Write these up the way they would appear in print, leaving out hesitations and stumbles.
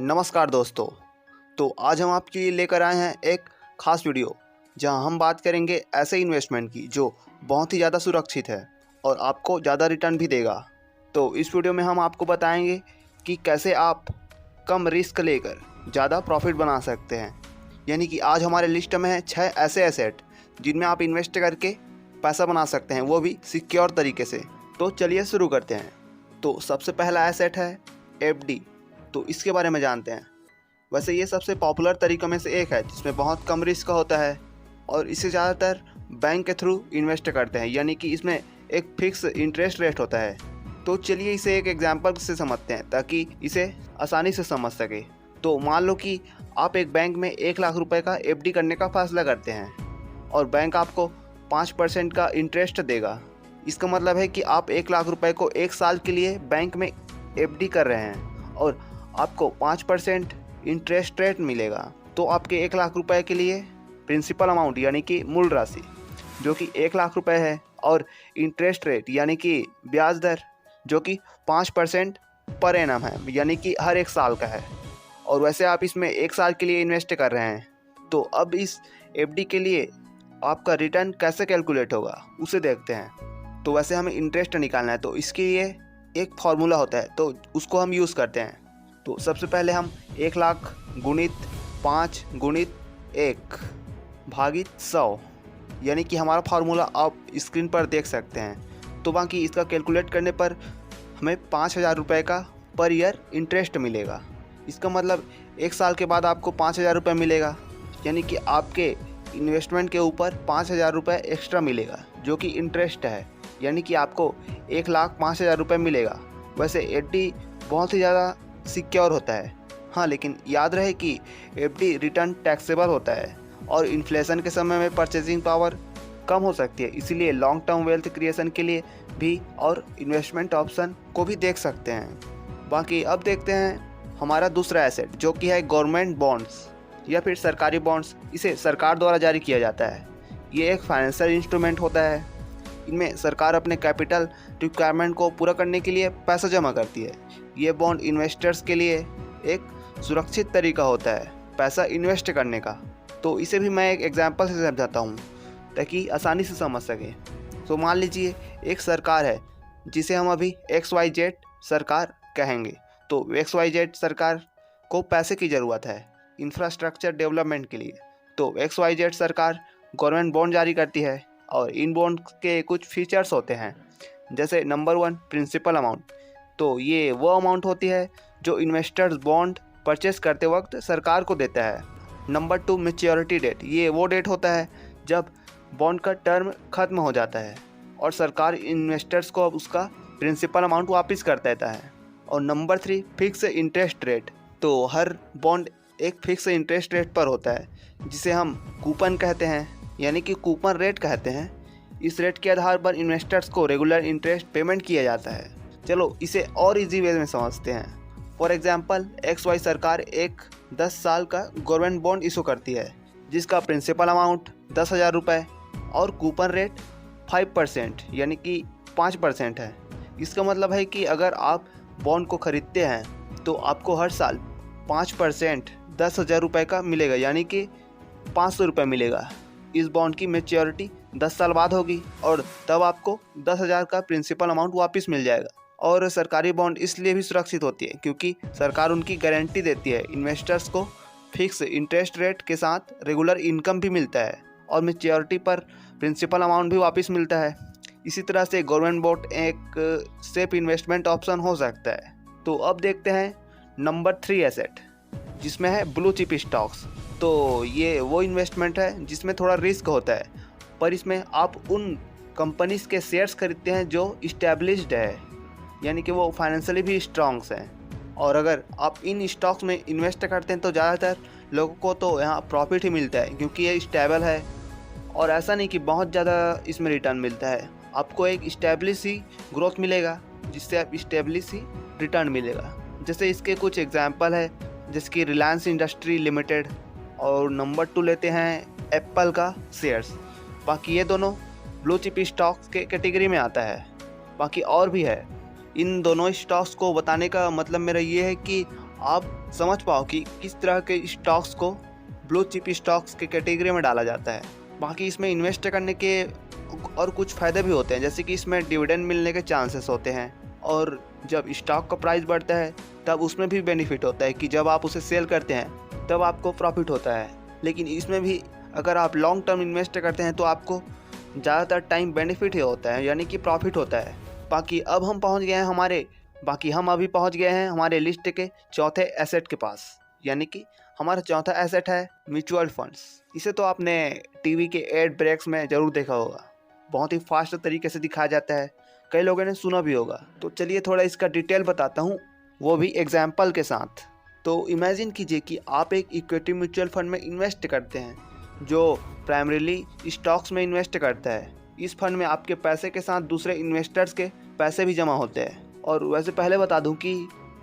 नमस्कार दोस्तों। तो आज हम आपके लिए लेकर आए हैं एक ख़ास वीडियो जहां हम बात करेंगे ऐसे इन्वेस्टमेंट की जो बहुत ही ज़्यादा सुरक्षित है और आपको ज़्यादा रिटर्न भी देगा। तो इस वीडियो में हम आपको बताएंगे कि कैसे आप कम रिस्क लेकर ज़्यादा प्रॉफिट बना सकते हैं। यानी कि आज हमारे लिस्ट में है 6 ऐसे एसेट जिनमें आप इन्वेस्ट करके पैसा बना सकते हैं, वो भी सिक्योर तरीके से। तो चलिए शुरू करते हैं। तो सबसे पहला एसेट है FD। तो इसके बारे में जानते हैं। वैसे ये सबसे पॉपुलर तरीक़ों में से एक है जिसमें बहुत कम रिस्क होता है और इसे ज़्यादातर बैंक के थ्रू इन्वेस्ट करते हैं, यानी कि इसमें एक फिक्स इंटरेस्ट रेट होता है। तो चलिए इसे एक एग्जांपल से समझते हैं ताकि इसे आसानी से समझ सके। तो मान लो कि आप एक बैंक में 1 लाख रुपए का FD करने का फैसला करते हैं और बैंक आपको 5% का इंटरेस्ट देगा। इसका मतलब है कि आप 1 लाख रुपए को 1 साल के लिए बैंक में FD कर रहे हैं और आपको 5% इंटरेस्ट रेट मिलेगा। तो आपके 1 लाख रुपए के लिए प्रिंसिपल अमाउंट यानी कि मूल राशि जो कि 1 लाख रुपए है और इंटरेस्ट रेट यानी कि ब्याज दर जो कि 5% पर एनम है, यानी कि हर 1 साल का है। और वैसे आप इसमें 1 साल के लिए इन्वेस्ट कर रहे हैं। तो अब इस FD के लिए आपका रिटर्न कैसे कैलकुलेट होगा उसे देखते हैं। तो वैसे हमें इंटरेस्ट निकालना है, तो इसके लिए एक फार्मूला होता है, तो उसको हम यूज़ करते हैं। तो सबसे पहले हम 1 लाख गुणित 5 गुणित 1 भागित 100, यानी कि हमारा फार्मूला आप स्क्रीन पर देख सकते हैं। तो बाकी इसका कैलकुलेट करने पर हमें 5,000 रुपये का पर ईयर इंटरेस्ट मिलेगा। इसका मतलब 1 साल के बाद आपको 5,000 रुपये मिलेगा, यानी कि आपके इन्वेस्टमेंट के ऊपर 5,000 रुपये एक्स्ट्रा मिलेगा जो कि इंटरेस्ट है, यानी कि आपको 1,05,000 रुपये मिलेगा। वैसे FD बहुत ही ज़्यादा सिक्योर होता है, हाँ, लेकिन याद रहे कि FD रिटर्न टैक्सेबल होता है और इन्फ्लेशन के समय में परचेजिंग पावर कम हो सकती है, इसीलिए लॉन्ग टर्म वेल्थ क्रिएशन के लिए भी और इन्वेस्टमेंट ऑप्शन को भी देख सकते हैं। बाकी अब देखते हैं हमारा दूसरा एसेट जो कि है गवर्नमेंट बॉन्ड्स या फिर सरकारी बॉन्ड्स। इसे सरकार द्वारा जारी किया जाता है। ये एक फाइनेंशियल इंस्ट्रूमेंट होता है। इनमें सरकार अपने कैपिटल रिक्वायरमेंट को पूरा करने के लिए पैसा जमा करती है। ये बॉन्ड इन्वेस्टर्स के लिए एक सुरक्षित तरीका होता है पैसा इन्वेस्ट करने का। तो इसे भी मैं एक एग्जांपल से समझाता हूँ ताकि आसानी से समझ सकें। तो मान लीजिए एक सरकार है जिसे हम अभी XYZ सरकार कहेंगे। तो XYZ सरकार को पैसे की ज़रूरत है इंफ्रास्ट्रक्चर डेवलपमेंट के लिए। तो XYZ सरकार गवर्नमेंट बॉन्ड जारी करती है और इन बॉन्ड के कुछ फीचर्स होते हैं, जैसे नंबर 1 प्रिंसिपल अमाउंट। तो ये वो अमाउंट होती है जो इन्वेस्टर्स बॉन्ड परचेस करते वक्त सरकार को देता है। Number 2 maturity date. ये वो डेट होता है जब बॉन्ड का टर्म ख़त्म हो जाता है और सरकार इन्वेस्टर्स को अब उसका प्रिंसिपल अमाउंट वापस कर देता है। और नंबर 3 फिक्स इंटरेस्ट रेट। तो हर बॉन्ड एक फिक्स इंटरेस्ट रेट पर होता है जिसे हम कूपन कहते हैं, यानी कि कूपन रेट कहते हैं। इस रेट के आधार पर इन्वेस्टर्स को रेगुलर इंटरेस्ट पेमेंट किया जाता है। चलो इसे और इजी वे में समझते हैं। फॉर एग्जांपल XY सरकार एक 10 साल का गवर्नमेंट बॉन्ड इशू करती है जिसका प्रिंसिपल अमाउंट 10,000 रुपये और कूपन रेट 5% यानी कि 5% है। इसका मतलब है कि अगर आप बॉन्ड को ख़रीदते हैं तो आपको हर साल 5% 10,000 रुपये का मिलेगा, यानी कि 500 रुपये मिलेगा। इस बॉन्ड की मैच्योरिटी 10 साल बाद होगी और तब आपको 10,000 का प्रिंसिपल अमाउंट वापस मिल जाएगा। और सरकारी बॉन्ड इसलिए भी सुरक्षित होती है क्योंकि सरकार उनकी गारंटी देती है इन्वेस्टर्स को फिक्स इंटरेस्ट रेट के साथ रेगुलर इनकम भी मिलता है और मैच्योरिटी पर प्रिंसिपल अमाउंट भी वापस मिलता है। इसी तरह से गवर्नमेंट बॉन्ड एक सेफ इन्वेस्टमेंट ऑप्शन हो सकता है। तो अब देखते हैं नंबर 3 एसेट जिसमें है ब्लू चिप स्टॉक्स। तो ये वो इन्वेस्टमेंट है जिसमें थोड़ा रिस्क होता है, पर इसमें आप उन कंपनीज के शेयर्स खरीदते हैं जो इस्टेब्लिश्ड है, यानी कि वो फाइनेंशियली भी स्ट्रॉन्ग्स हैं। और अगर आप इन स्टॉक्स में इन्वेस्ट करते हैं तो ज़्यादातर लोगों को तो यहाँ प्रॉफिट ही मिलता है क्योंकि ये स्टेबल है। और ऐसा नहीं कि बहुत ज़्यादा इसमें रिटर्न मिलता है, आपको एक स्टेब्लिश ही ग्रोथ मिलेगा जिससे आप स्टेब्लिश ही रिटर्न मिलेगा। जैसे इसके कुछ एग्जाम्पल है, जैसे कि रिलायंस इंडस्ट्री लिमिटेड, और नंबर 2 लेते हैं एप्पल का शेयर्स। बाकी ये दोनों ब्लू चिप स्टॉक्स के कैटेगरी में आता है। बाकी और भी है। इन दोनों स्टॉक्स को बताने का मतलब मेरा ये है कि आप समझ पाओ कि किस तरह के स्टॉक्स को ब्लू चिप स्टॉक्स के कैटेगरी में डाला जाता है। बाकी इसमें इन्वेस्ट करने के और कुछ फ़ायदे भी होते हैं, जैसे कि इसमें डिविडेंड मिलने के चांसेस होते हैं, और जब स्टॉक का प्राइस बढ़ता है तब उसमें भी बेनिफिट होता है कि जब आप उसे सेल करते हैं तब आपको प्रॉफिट होता है। लेकिन इसमें भी अगर आप लॉन्ग टर्म इन्वेस्ट करते हैं तो आपको ज़्यादातर टाइम बेनिफिट ही होता है, यानी कि प्रॉफिट होता है। बाकी हम अभी पहुंच गए हैं हमारे लिस्ट के चौथे एसेट के पास, यानी कि हमारा चौथा एसेट है म्यूचुअल फंड्स। इसे तो आपने टीवी के एड ब्रेक्स में ज़रूर देखा होगा, बहुत ही फास्ट तरीके से दिखाया जाता है, कई लोगों ने सुना भी होगा। तो चलिए थोड़ा इसका डिटेल बताता हूँ, वो भी एग्जाम्पल के साथ। तो इमेजिन कीजिए कि आप एक इक्विटी म्यूचुअल फंड में इन्वेस्ट करते हैं जो प्राइमरीली स्टॉक्स में इन्वेस्ट करता है। इस फंड में आपके पैसे के साथ दूसरे इन्वेस्टर्स के पैसे भी जमा होते हैं। और वैसे पहले बता दूं कि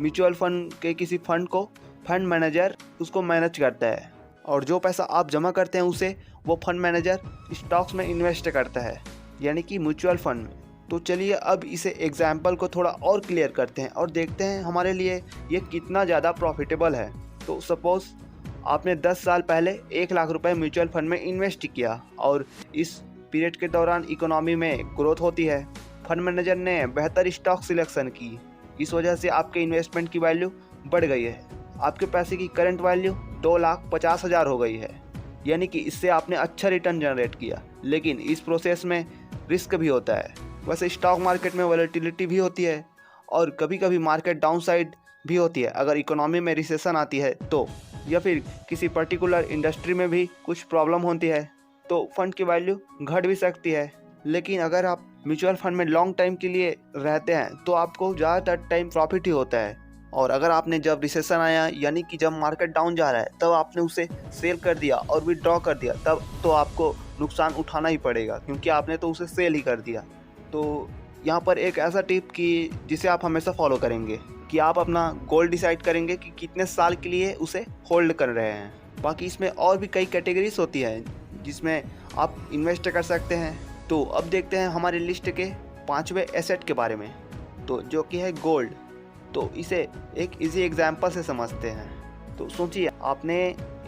म्यूचुअल फंड के किसी फंड को फंड मैनेजर उसको मैनेज करता है, और जो पैसा आप जमा करते हैं उसे वो फंड मैनेजर स्टॉक्स में इन्वेस्ट करता है, यानी कि म्यूचुअल फंड में। तो चलिए अब इसे एग्जाम्पल को थोड़ा और क्लियर करते हैं और देखते हैं हमारे लिए ये कितना ज़्यादा प्रॉफिटेबल है। तो सपोज़ आपने 10 साल पहले 1 लाख रुपए म्यूचुअल फंड में इन्वेस्ट किया, और इस पीरियड के दौरान इकोनॉमी में ग्रोथ होती है, फंड मैनेजर ने बेहतर स्टॉक सिलेक्शन की, इस वजह से आपके इन्वेस्टमेंट की वैल्यू बढ़ गई है, आपके पैसे की करंट वैल्यू 2,50,000 हो गई है, यानी कि इससे आपने अच्छा रिटर्न जनरेट किया। लेकिन इस प्रोसेस में रिस्क भी होता है। वैसे स्टॉक मार्केट में वॉलेटिलिटी भी होती है, और कभी कभी मार्केट डाउनसाइड भी होती है अगर इकोनॉमी में रिसेशन आती है तो, या फिर किसी पर्टिकुलर इंडस्ट्री में भी कुछ प्रॉब्लम होती है तो फंड की वैल्यू घट भी सकती है। लेकिन अगर आप म्यूचुअल फंड में लॉन्ग टाइम के लिए रहते हैं तो आपको ज़्यादातर टाइम प्रॉफिट ही होता है। और अगर आपने जब रिसेशन आया, यानी कि जब मार्केट डाउन जा रहा है, तब आपने उसे सेल कर दिया और विड्रॉ कर दिया, तब तो आपको नुकसान उठाना ही पड़ेगा, क्योंकि आपने तो उसे सेल ही कर दिया। तो यहाँ पर एक ऐसा टिप कि जिसे आप हमेशा फॉलो करेंगे कि आप अपना गोल डिसाइड करेंगे कि कितने साल के लिए उसे होल्ड कर रहे हैं। बाकी इसमें और भी कई कैटेगरीज होती हैं जिसमें आप इन्वेस्ट कर सकते हैं। तो अब देखते हैं हमारी लिस्ट के 5वें एसेट के बारे में, तो जो कि है गोल्ड। तो इसे एक इजी एग्जांपल से समझते हैं। तो सोचिए आपने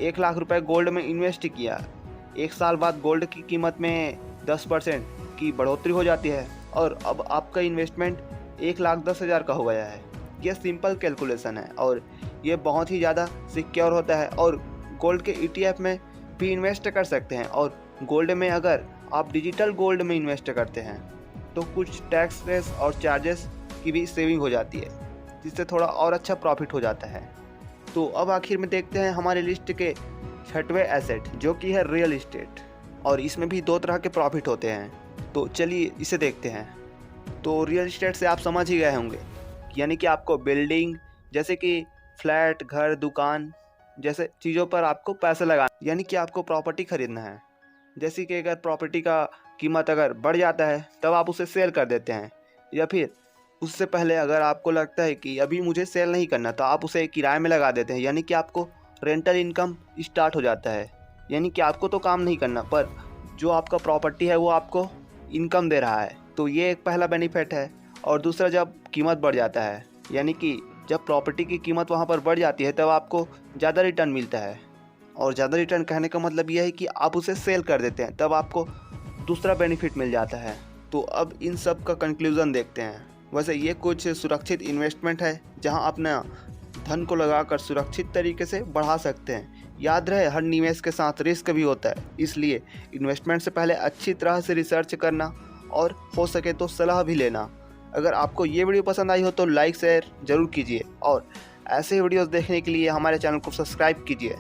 1 लाख रुपए गोल्ड में इन्वेस्ट किया, 1 साल बाद गोल्ड की कीमत में 10% की बढ़ोतरी हो जाती है, और अब आपका इन्वेस्टमेंट 1,10,000 का हो गया है। यह सिंपल कैलकुलेशन है और ये बहुत ही ज़्यादा सिक्योर होता है। और गोल्ड के ETF में भी इन्वेस्ट कर सकते हैं, और गोल्ड में अगर आप डिजिटल गोल्ड में इन्वेस्ट करते हैं तो कुछ टैक्सेस और चार्जेस की भी सेविंग हो जाती है, जिससे थोड़ा और अच्छा प्रॉफिट हो जाता है। तो अब आखिर में देखते हैं हमारे लिस्ट के 6वें एसेट, जो कि है रियल इस्टेट, और इसमें भी 2 तरह के प्रॉफिट होते हैं। तो चलिए इसे देखते हैं। तो रियल इस्टेट से आप समझ ही गए होंगे, यानी कि आपको बिल्डिंग जैसे कि फ्लैट, घर, दुकान जैसे चीज़ों पर आपको पैसे लगाना, यानी कि आपको प्रॉपर्टी खरीदना है। जैसे कि अगर प्रॉपर्टी का कीमत अगर बढ़ जाता है तब आप उसे सेल कर देते हैं, या फिर उससे पहले अगर आपको लगता है कि अभी मुझे सेल नहीं करना तो आप उसे किराए में लगा देते हैं, यानी कि आपको रेंटल इनकम स्टार्ट हो जाता है। यानी कि आपको तो काम नहीं करना, पर जो आपका प्रॉपर्टी है वो आपको इनकम दे रहा है। तो ये एक पहला बेनिफिट है। और दूसरा, जब कीमत बढ़ जाता है, यानी कि जब प्रॉपर्टी की कीमत वहाँ पर बढ़ जाती है तब आपको ज़्यादा रिटर्न मिलता है। और ज़्यादा रिटर्न कहने का मतलब यह है कि आप उसे सेल कर देते हैं, तब आपको दूसरा बेनिफिट मिल जाता है। तो अब इन सब का कंक्लूज़न देखते हैं। वैसे ये कुछ सुरक्षित इन्वेस्टमेंट है जहां अपना धन को लगाकर सुरक्षित तरीके से बढ़ा सकते हैं। याद रहे, हर निवेश के साथ रिस्क भी होता है, इसलिए इन्वेस्टमेंट से पहले अच्छी तरह से रिसर्च करना और हो सके तो सलाह भी लेना। अगर आपको ये वीडियो पसंद आई हो तो लाइक शेयर ज़रूर कीजिए, और ऐसे वीडियोस देखने के लिए हमारे चैनल को सब्सक्राइब कीजिए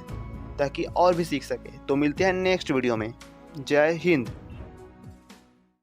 ताकि और भी सीख सके। तो मिलते हैं नेक्स्ट वीडियो में। जय हिंद।